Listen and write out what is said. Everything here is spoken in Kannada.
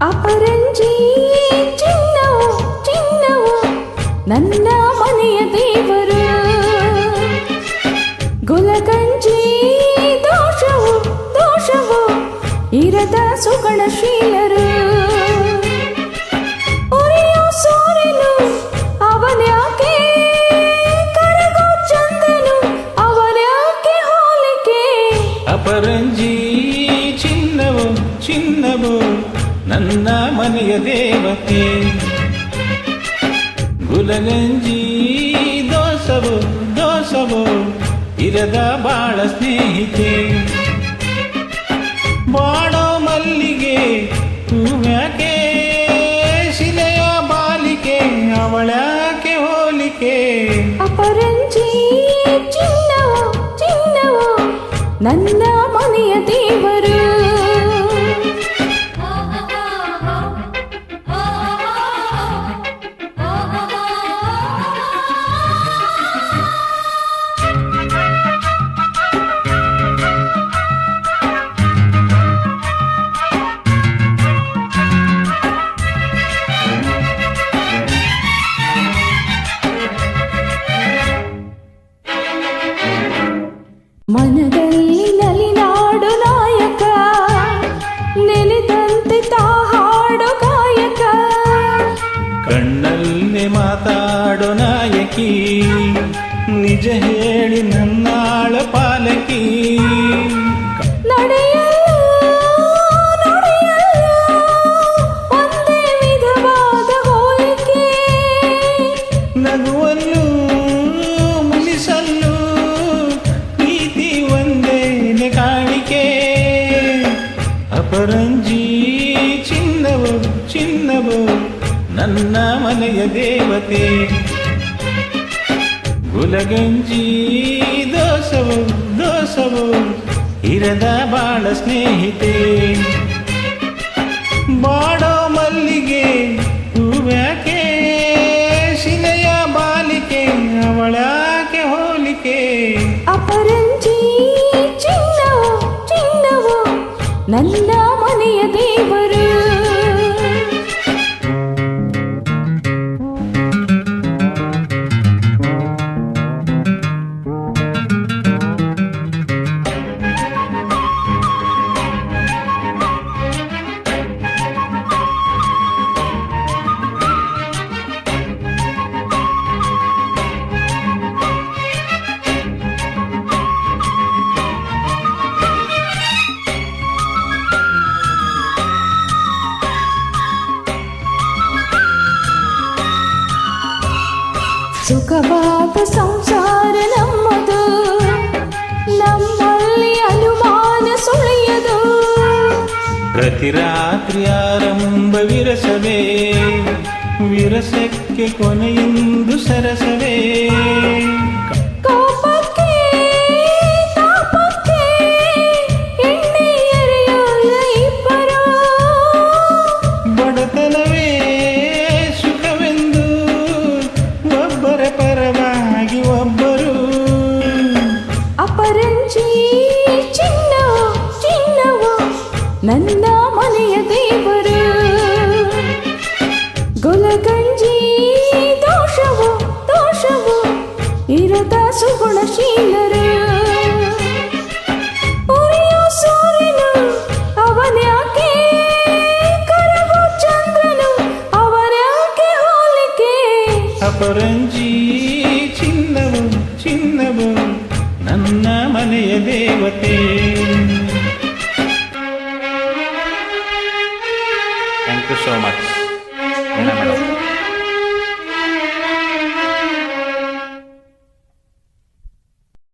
ಅಪರಂಜಿ ಚಿನ್ನವು ಚಿನ್ನವು ನನ್ನ ಮನೆಯ ದೇವರು. ಗುಲಗಂಜಿ ದೋಷವು ದೋಷವು ಇರದ ಸುಗಣಶೀಲರು. ಉರಿಯೋ ಸೂರ್ಯನು ಅವನ್ಯಾಕೆ, ಕರಗೋ ಚಂದ್ರನು ಅವನ್ಯಾಕೆ ಹೋಲಿಕೆ. ಅಪರಂಜಿ ಚಿನ್ನವು ಚಿನ್ನವು ನನ್ನ ಮನೆಯ ದೇವತೆ. ಗುಲಗಂಜಿ ದೋಸವು ದೋಸವು ಇರದ ಬಾಳ ಸ್ನೇಹಿತೆ. ಬಾಡೋ ಮಲ್ಲಿಗೆ ಹೂವ್ಯಾಕೆ, ಶಿಲೆಯ ಬಾಲಿಕೆ ಅವಳ್ಯಾಕೆ ಹೋಲಿಕೆ. ಅಪರಂಜಿ ಚಿನ್ನವು ಚಿನ್ನವು ನನ್ನ ಮನೆಯ ದೇವರು. ಮನದಲ್ಲಿ ನಲಿನಾಡು ನಾಯಕ, ನೆನೆದಂತೆ ತಾ ಹಾಡು ಗಾಯಕ. ಕಣ್ಣಲ್ಲಿ ಮಾತಾಡೋ ನಾಯಕಿ, ನಿಜ ಹೇಳಿ ನನ್ನಾಳ ಪಾಲಕಿ. ನಡೆಯಲು ನಡೆಯಲು ಒಂದೇ ವಿಧವಾದ ಹೋಲಿಕೆ. ನಗುವನ್ನು ಮುಗಿಸಲು ಪ್ರೀತಿ ಒಂದೇನೆ ಕಾಣಿಕೆ. ಅಪರಂಜಿ ಚಿನ್ನವು ಚಿನ್ನವು ನನ್ನ ಮನೆಯ ದೇವತೆ. ಗುಲಗಂಜಿ ದೋಸವು ದೋಸವು ಇರದ ಬಾಳ ಸ್ನೇಹಿತೆ. ಬಾಡೋ ಮಲ್ಲಿಗೆ ಹೂವ್ಯಾಕೆ, ಶಿಲೆಯ ಬಾಲಿಕೆ ಅವಳ್ಯಾಕೆ ಹೋಲಿಕೆ. ಅಪರಂಜಿ ಚಿನ್ನವು ಚಿನ್ನವು ನನ್ನ ಮನೆಯ ದೇವರು. ಸುಖವಾದ ಸಂಸಾರ ನಮ್ಮದು, ನಮ್ಮಲ್ಲಿ ಅನುಮಾನ ಸುಳಿಯದು. ಪ್ರತಿ ರಾತ್ರಿ ಆರಂಭ ವಿರಸವೇ, ವಿರಸಕ್ಕೆ ಕೊನೆಯೊಂದು ಸರಸವೇ. ಕೋಪಕ್ಕೆ ತಾಪಕ್ಕೆ ಎಣ್ಣೆ ಎರೆಯೋಲ್ಲ ಇಬ್ಬರು. ಬಡತನವೇ ಸುಖವೆಂದು ಒಬ್ಬರ ಪರವಾಗಿ ಒಬ್ಬರು. ಅಪರಂಜಿ ಚಿನ್ನವು ಚಿನ್ನವು ನನ್ನ ಮನೆಯ ದೇವರು. ಗುಲಗಂಜಿ ದೋಷವು ದೋಷವು ಇರದ ಸುಗುಣಶೀಲರು. ಉರಿಯೋ ಸೂರ್ಯನು ಅವನ್ಯಾಕೆ, ಕರಗೋ ಚಂದ್ರನು ಅವನ್ಯಾಕೆ ಹೋಲಿಕೆ. ಅಪರಂಜಿ ಚಿನ್ನವು ಚಿನ್ನವು ನನ್ನ ಮನೆಯ ದೇವತೆ. Thank you so much madam.